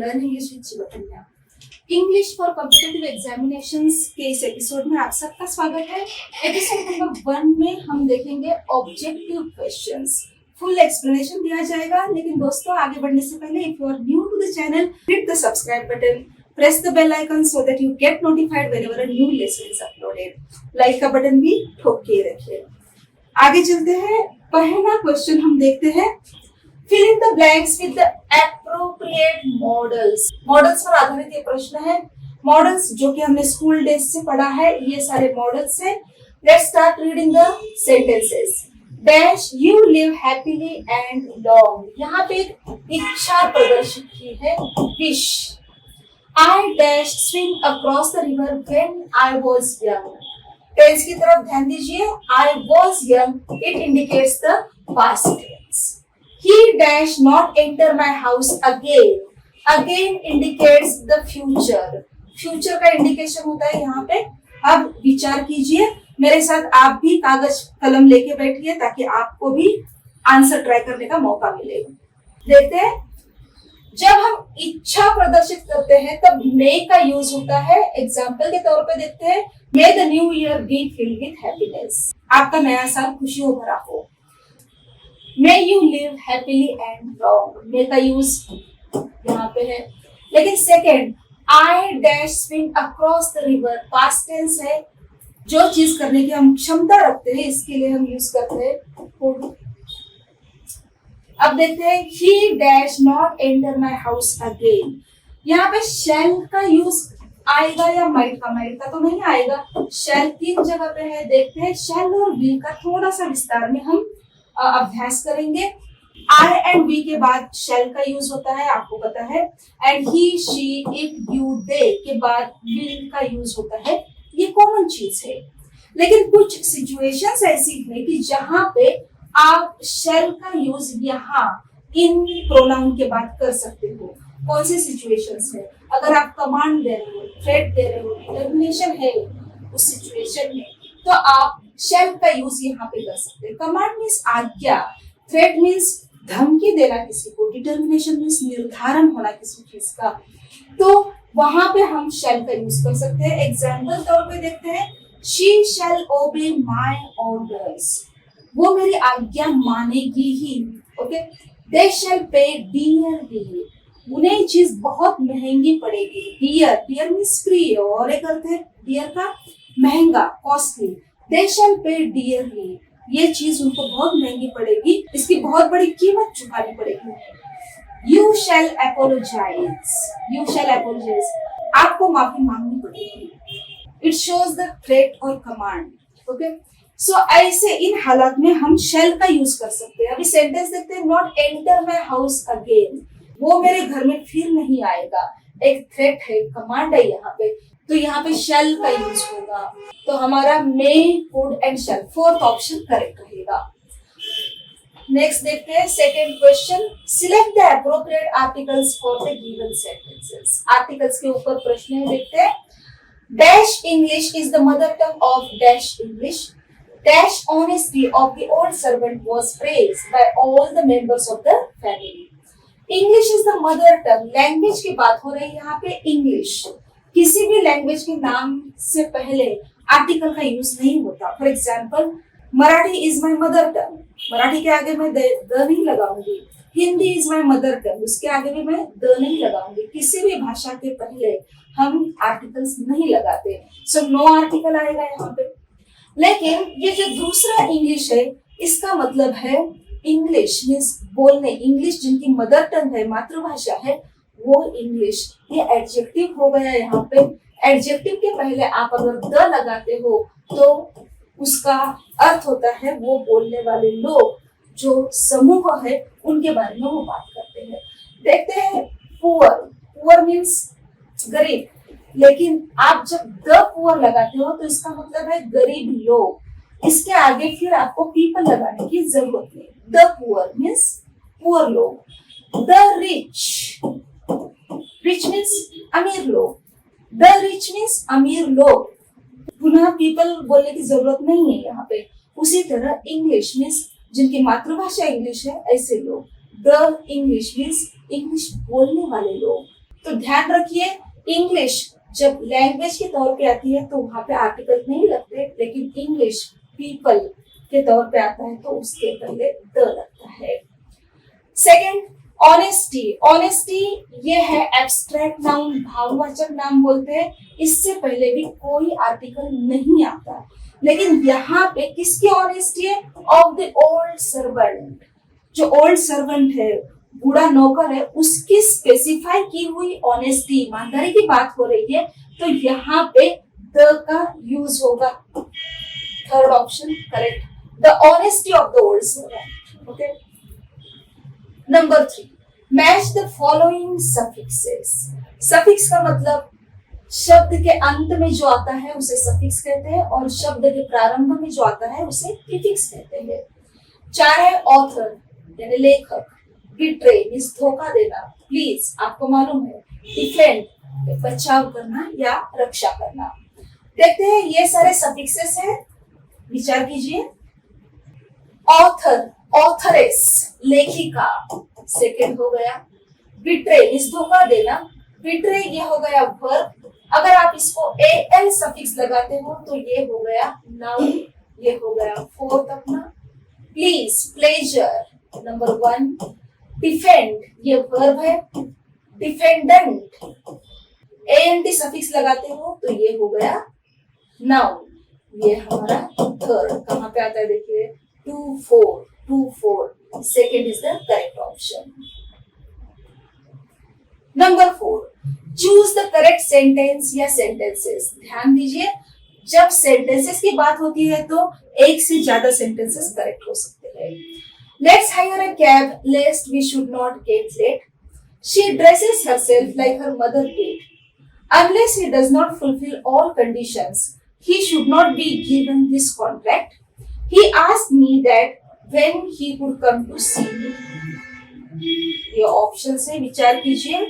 Learn English with Shivkanya. English for competitive examinations के इस episode में आप सबका स्वागत है। एपिसोड नंबर 1 में हम देखेंगे ऑब्जेक्टिव क्वेश्चंस। फुल एक्सप्लेनेशन दिया जाएगा, लेकिन दोस्तों आगे बढ़ने से पहले if you are new to the channel, hit the subscribe button, press the bell icon so that you get notified whenever a new lesson is uploaded. Like का button भी ठोक के रखिए। आगे चलते हैं। पहला क्वेश्चन हम देखते हैं, fill in the blanks with the appropriate modals. Modals पर आधारित ये प्रश्न है। मॉडल्स जो कि हमने स्कूल डेज से पढ़ा है, ये सारे मॉडल्स हैं। Let's start reading the sentences. Dash you live happily and long. यहाँ पे एक इच्छा प्रदर्शित की है, wish. I dash swim across the river when I was young. Tense की तरफ ध्यान दीजिए। I was young, it indicates the past tense. He dash not enter my house again. Again indicates the future. Future का indication होता है यहाँ पे। अब विचार कीजिए मेरे साथ, आप भी कागज कलम लेके बैठिए ताकि आपको भी आंसर ट्राई करने का मौका मिले। देखते हैं, जब हम इच्छा प्रदर्शित करते हैं तब मे का यूज होता है। एग्जाम्पल के तौर पे देखते हैं, may the new year be filled with happiness. आपका नया साल खुशियों भरा हो। May you live happily and long, may का यूज यहाँ पे है। लेकिन second, I dash swim across the river, past tense है। जो चीज करने की हम क्षमता रखते हैं इसके लिए हम यूज करते हैं। अब देखते हैं, he dash not enter my house again। यहाँ पे shall का यूज आएगा या might का तो नहीं आएगा। shall 3 जगह पे है। देखते हैं, shall और will का थोड़ा सा विस्तार में हम अभ्यास करेंगे। I and we के बाद shall का यूज होता है, आपको पता है। and he, she, it, you, they के बाद will का यूज होता है। ये कॉमन चीज है। लेकिन कुछ सिचुएशंस ऐसी है कि जहां पे आप shall का यूज यहाँ इन प्रोनाउन के बाद कर सकते हो। कौन सी सिचुएशंस है? अगर आप कमांड दे रहे हो, थ्रेट दे रहे हो, डिटर्मिनेशन है उस सिचुएशन में, तो आप shall का यूज यहाँ पे कर सकते हैं। कमांड मीन्स आज्ञा, थ्रेट मीन्स धमकी देना किसी को, डिटर्मिनेशन मीन्स निर्धारण होना किसी चीज का, तो वहां पे हम shall का यूज कर सकते हैं। एग्जाम्पल तौर पे देखते हैं, she shall obey my orders। वो मेरी आज्ञा मानेगी ही। Okay, they shall pay dearly। उन्हें चीज बहुत महंगी पड़ेगी। dear मीन्स प्रिय, और एक अर्थ है dear का महंगा, costly. they shall pay dearly, ये चीज उनको बहुत महंगी पड़ेगी, इसकी बहुत बड़ी कीमत चुकानी पड़ेगी। you shall apologize, आपको माफी मांगनी पड़ेगी। it shows the threat और command। ओके, सो ऐसे इन हालात में हम shall का यूज कर सकते हैं। अभी सेंटेंस देखते हैं, not enter my house again, वो मेरे घर में फिर नहीं आएगा। एक थ्रेट है, कमांड है यहाँ पे, तो यहाँ पे shall का यूज होगा। तो हमारा may, could and shall, fourth option correct रहेगा। नेक्स्ट देखते हैं second question, select the appropriate articles for the given sentences. Articles के ऊपर प्रश्न है, देखते हैं। Dash English is the mother tongue of dash English. Dash honesty of the old servant was praised by all the members of the family. English is the mother tongue। Language की बात हो रही है यहाँ पे। इंग्लिश, किसी भी language के नाम से पहले आर्टिकल का यूज नहीं होता। For example, Marathi is my mother tongue, Marathi के आगे मैं द नहीं लगाऊंगी। Hindi is my mother tongue, उसके आगे भी मैं द नहीं लगाऊंगी। किसी भी भाषा के पहले हम आर्टिकल्स नहीं लगाते। सो नो आर्टिकल आएगा यहाँ पे। लेकिन ये जो दूसरा इंग्लिश है, इसका मतलब है इंग्लिश मीन्स बोलने, इंग्लिश जिनकी मदर टंग है, मातृभाषा है, वो इंग्लिश। ये एडजेक्टिव हो गया यहाँ पे। एडजेक्टिव के पहले आप अगर द लगाते हो तो उसका अर्थ होता है वो बोलने वाले लोग, जो समूह है, उनके बारे में वो बात करते हैं। देखते हैं, पुअर, पुअर मीन्स गरीब, लेकिन आप जब द पुअर लगाते हो तो इसका मतलब है गरीब लोग। इसके आगे फिर आपको पीपल लगाने की जरूरत नहीं। द पुअर मीन्स पुअर लोग। द रिच, रिच मीन्स अमीर लोग। द रिच मीन्स अमीर लोग। पुनः पीपल बोलने की जरूरत नहीं है यहाँ पे। उसी तरह इंग्लिश मीन्स जिनकी मातृभाषा इंग्लिश है, ऐसे लोग। द इंग्लिश मीन्स इंग्लिश बोलने वाले लोग। तो ध्यान रखिए, इंग्लिश जब लैंग्वेज के तौर पे आती है तो वहां पे आर्टिकल नहीं लगते, लेकिन इंग्लिश पीपल के तौर पे आता है तो उसके पहले द लगता है। Second, honesty. ऑनेस्टी ये है एब्स्ट्रैक्ट नाउन, भाववाचक नाम बोलते हैं। इससे पहले भी कोई आर्टिकल नहीं आता, लेकिन यहाँ पे किसकी ऑनेस्टी है? Of the old servant. जो ओल्ड सर्वेंट है, बूढ़ा नौकर है, उसकी स्पेसिफाई की हुई ऑनेस्टी, ईमानदारी की बात हो रही है, तो यहाँ पे द का यूज होगा। Third option correct, the honesty of the old servant. Okay, number 3, match the following suffixes. Suffix का मतलब शब्द के अंत में जो आता है उसे सफिक्स कहते हैं, और शब्द के प्रारंभ में जो आता है उसे प्रीफिक्स कहते हैं। 4 है ऑथर यानी लेखक, बिट्रे मींस धोखा देना, प्लीज आपको मालूम है, डिफेंड बचाव करना या रक्षा करना। देखते हैं ये सारे सफिक्सेस हैं, विचार कीजिए। ऑथर, ऑथरेस लेखिका, सेकंड हो गया। बिट्रे मींस धोखा देना, बिट्रे ये हो गया वर्ब, अगर आप इसको एल सफिक्स लगाते हो तो ये हो गया नाउन, ये हो गया फोर्थ अपना। Please, pleasure number 1। डिफेंड ये वर्ब है, डिफेंडेंट एंड सफिक्स लगाते हो तो ये हो गया नाउन, ये हमारा थर्ड कहाँ पे आता है देखिए, 2 4 second is the correct option. Number 4, choose the correct sentence या सेंटेंसेस। ध्यान दीजिए, जब सेंटेंसेस की बात होती है तो एक से ज्यादा सेंटेंसेस करेक्ट हो सकते हैं। Let's hire a cab lest we should not get late. She dresses herself like her mother did. Unless he does not fulfill all conditions, he should not be given this contract. He asked me that when he could come to see me. ये option से विचार कीजिए।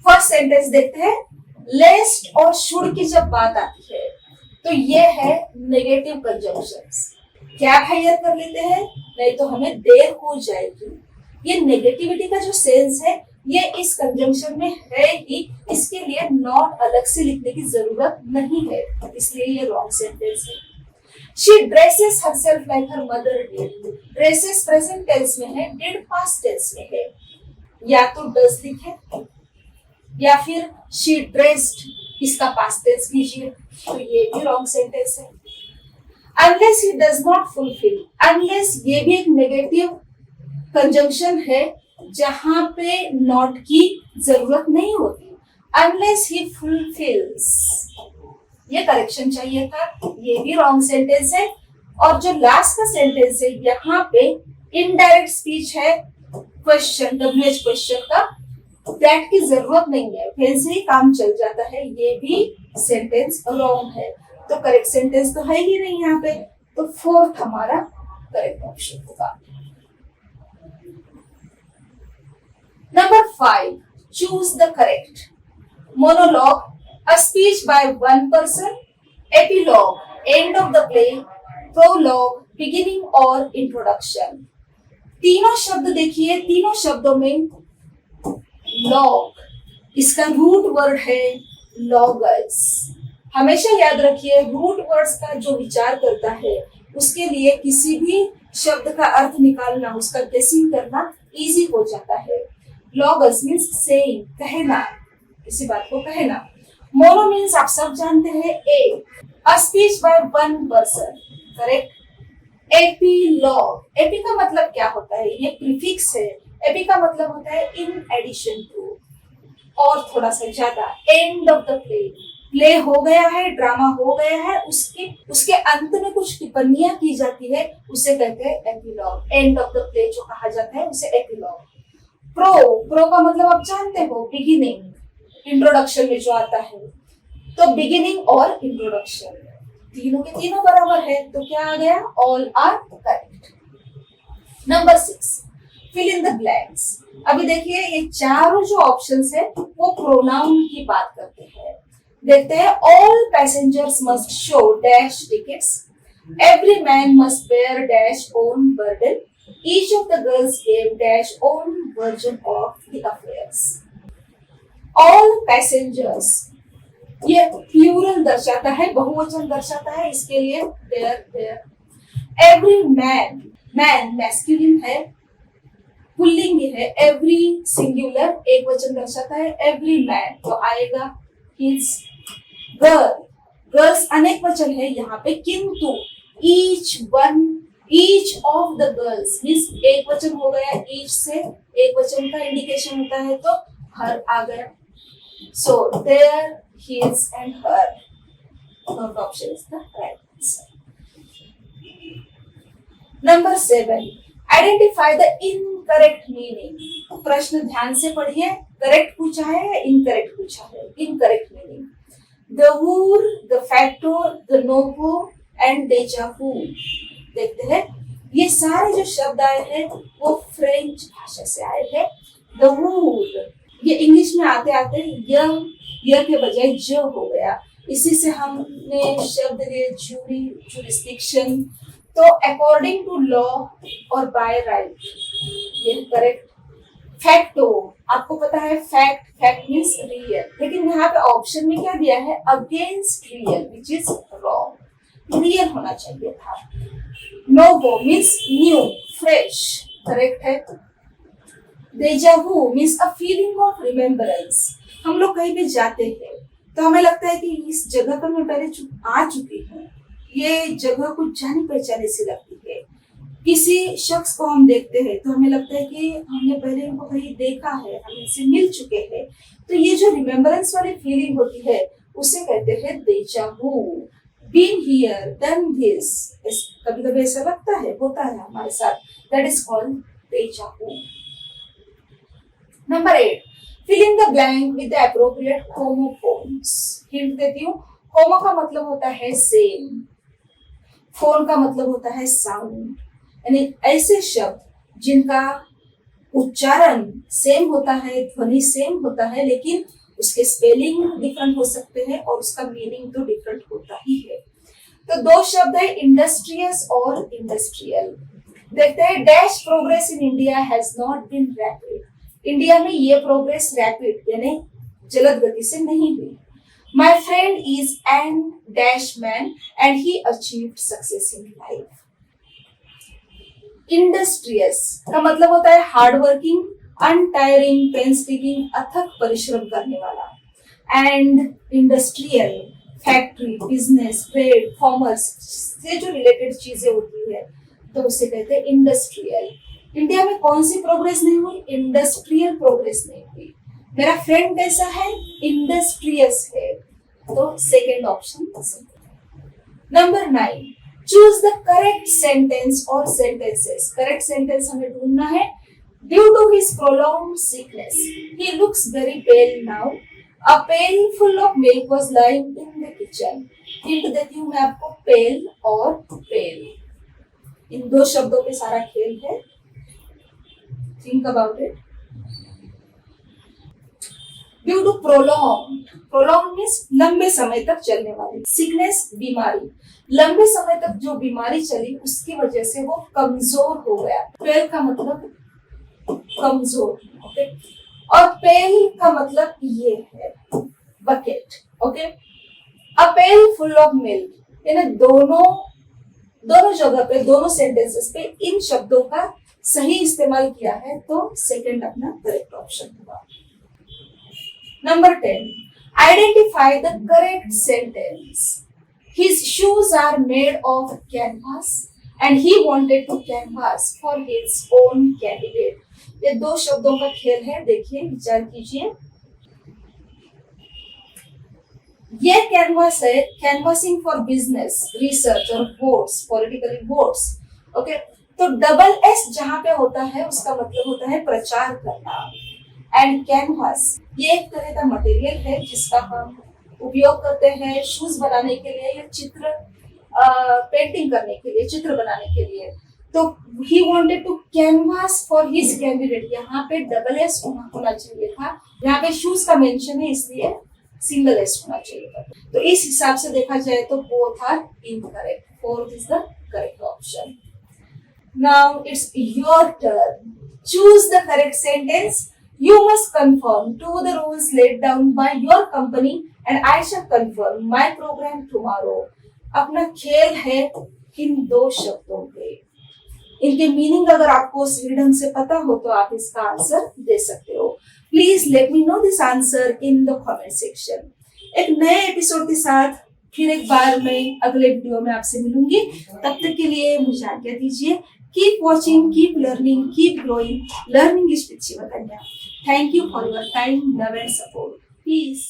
First sentence देखते हैं। लेस्ट और should की जब बात आती है तो ये है नेगेटिव कंजंक्शंस। कैब हायर कर लेते हैं, नहीं तो हमें देर हो जाएगी। ये नेगेटिविटी का जो सेंस है ये इस कंजंक्शन में है ही, इसके लिए नॉट अलग से लिखने की जरूरत नहीं है, इसलिए ये रॉन्ग सेंटेंस है। She dresses herself like her mother did. Dresses present tense में है, did पास्ट टेंस में है। या तो does लिखे या फिर she dressed इसका पास्ट टेंस कीजिए, तो ये भी रॉन्ग सेंटेंस है। Unless he does not fulfill, unless ये भी एक नेगेटिव कंजंक्शन है जहां पे नॉट की जरूरत नहीं होती। Unless he fulfills, ये करेक्शन चाहिए था, ये भी रॉन्ग सेंटेंस है। और जो लास्ट का सेंटेंस है यहाँ पे इनडायरेक्ट स्पीच है, क्वेश्चन WH क्वेश्चन का, दैट की जरूरत नहीं है, फिर से ही काम चल जाता है, ये भी सेंटेंस रॉन्ग है। तो करेक्ट सेंटेंस तो है ही नहीं यहाँ पे, तो फोर्थ हमारा करेक्ट ऑप्शन होगा। Number 5, choose the correct. Monologue, a speech by one person, epilogue, end of the play, prologue, beginning और introduction। तीनों शब्द देखिए, तीनों शब्दों में लॉग, इसका रूट वर्ड है लॉगस। हमेशा याद रखिए, रूट वर्ड्स का जो विचार करता है उसके लिए किसी भी शब्द का अर्थ निकालना, उसका गेसिंग करना इजी हो जाता है। लॉगस मीन्स सेइंग, कहना, किसी बात को कहना। मोनो मीन्स आप सब जानते हैं A, a speech by one person, correct. Epilogue, epi का मतलब क्या होता है? ये प्रीफिक्स है। एपी का मतलब होता है इन एडिशन टू, और थोड़ा सा ज्यादा। End of the play, play हो गया है, ड्रामा हो गया है, उसके अंत में कुछ टिप्पणियां की जाती है, उसे कहते हैं epilogue. End of the play जो कहा जाता है उसे एपीलॉग। प्रो का मतलब आप जानते हो, बिगिनिंग, इंट्रोडक्शन में जो आता है, तो बिगिनिंग और इंट्रोडक्शन तीनों के तीनों बराबर है, तो क्या आ गया? All are correct. Number 6, fill in the blanks. अभी देखिए ये चारों जो ऑप्शंस है वो प्रोनाउन की बात करते हैं। देखते हैं, all passengers must show dash tickets, every man must bear dash own burden, Each of the girls gave dash own version of the affairs. All passengers, ये प्लूरल दर्शाता है, बहुवचन दर्शाता है, इसके लिए there. Every man, man masculine है, पुल्लिंग है. एवरी सिंगुलर एक वचन दर्शाता है. एवरी मैन तो आएगा हिज. गर्ल, गर्ल्स अनेक वचन है यहाँ पे, किंतु each one, each of the girls means एक वचन हो गया. ईच से एक वचन का इंडिकेशन होता है, तो हर आ गया. So there, his and her. Third option is the right answer. Number 7. Identify the incorrect meaning. प्रश्न ध्यान से पढ़िए. करेक्ट पूछा है या इनकरेक्ट पूछा है? Incorrect meaning. The wur, the factor, the novo and deja vu. देखते हैं ये सारे जो शब्द आए हैं वो फ्रेंच भाषा से आए हैं. The wur ये इंग्लिश में आते आते य के बजाय ज हो गया. इसी से हमने शब्द लिए जूरी, जुरिस्डिक्शन. तो अकॉर्डिंग टू लॉ और बाय राइट, ये करेक्ट. फैक्टो, आपको पता है फैक्ट, फैक्ट मीन्स रियल, लेकिन यहाँ पे ऑप्शन में क्या दिया है? Against real, which is wrong. Real होना चाहिए था. Novo means new, fresh, correct है. Deja vu means a feeling of remembrance. हम लोग कहीं पे जाते हैं तो हमें लगता है कि इस जगह पर मैं पहले आ चुकी हूँ, ये जगह कुछ जानी पहचानी सी लगती है. किसी शख्स को हम देखते हैं तो हमें लगता है कि हमने पहले इनको कहीं देखा है, हम इनसे मिल चुके हैं. तो ये जो रिमेम्बरेंस वाली फीलिंग होती है उसे कहते हैं deja vu. Been here, done this, कभी कभी ऐसा लगता है, होता है हमारे साथ, that is called deja vu. Number 8. Fill in the blank with the appropriate homophones. Hint देती हूँ. होमो का मतलब होता है सेम, फोन का मतलब होता है साउंड, यानी ऐसे शब्द जिनका उच्चारण सेम होता है, ध्वनि सेम होता है, लेकिन उसके स्पेलिंग डिफरेंट हो सकते हैं और उसका मीनिंग तो डिफरेंट होता ही है. तो दो शब्द है, इंडस्ट्रियस और इंडस्ट्रियल. देखते हैं. Dash progress in India has not been rapid. India में ये प्रोग्रेस रैपिड यानी जलद गति से नहीं हुई. My friend is an dash man and he achieved success in life. Industrious का मतलब होता है हार्ड वर्किंग, अनटायरिंग, पेंस्टिकिंग, अथक परिश्रम करने वाला. And industrial factory, business, trade, commerce से जो रिलेटेड चीजें होती है तो उसे कहते हैं इंडस्ट्रियल. इंडिया में कौन सी प्रोग्रेस नहीं हुई? इंडस्ट्रियल प्रोग्रेस नहीं हुई. मेरा फ्रेंड कैसा है? इंडस्ट्रियस है. तो second option. Number 9. Choose the correct sentence और सेंटेंसेस. करेक्ट सेंटेंस हमें ढूंढना है. Due to his prolonged sickness he looks very pale now. A pail full of milk was lying in the kitchen. Hint देती हूँ मैं आपको. पेल और पेल, इन दो शब्दों पे सारा खेल है. Think about it. Due to prolonged means लंबे समय तक चलने वाली. Sickness बीमारी, लंबे समय तक जो बीमारी चली उसकी वजह से वो कमजोर हो गया. पेल का मतलब कमजोर, ओके. और पेल का मतलब ये है bucket, okay. A pail full of milk, यानी दोनों जगह पे, दोनों सेंटेंसेस पे इन शब्दों का सही इस्तेमाल किया है, तो सेकंड अपना करेक्ट ऑप्शन होगा. Number 10. Identify the correct sentence. His shoes are made of canvas and he wanted to canvass for his own candidate. ये दो शब्दों का खेल है. देखिए, विचार कीजिए. ये कैनवास है, कैनवासिंग फॉर बिजनेस, रिसर्च और वोट्स, पॉलिटिकली वोट्स, ओके. तो डबल एस जहां पे होता है उसका मतलब होता है प्रचार करना. एंड कैनवास ये एक तरह का मटेरियल है जिसका हम उपयोग करते हैं शूज बनाने के लिए या चित्र पेंटिंग करने के लिए, चित्र बनाने के लिए. तो he wanted to canvass for his candidate. यहाँ पे डबल एस होना चाहिए था. यहाँ पे शूज का मेंशन है इसलिए सिंगल एस होना चाहिए था. तो इस हिसाब से देखा जाए तो both are incorrect. Fourth is the correct option. Now it's your turn. Choose the correct sentence. You must conform to the rules laid down by your company and I shall confirm my program tomorrow. अपना खेल है इन दो शब्दों पे। इनके meaning अगर आपको सही ढंग से पता हो तो आप इसका आंसर दे सकते हो। Please let me know this answer in the comment section. एक नए एपिसोड के साथ फिर एक बार मैं अगले वीडियो में आपसे मिलूंगी। तब तक के लिए मुझे आज्ञा दीजिए। Keep watching, keep learning, keep growing, learning English with Shivkanya. Thank you for your time, love and support. Piece.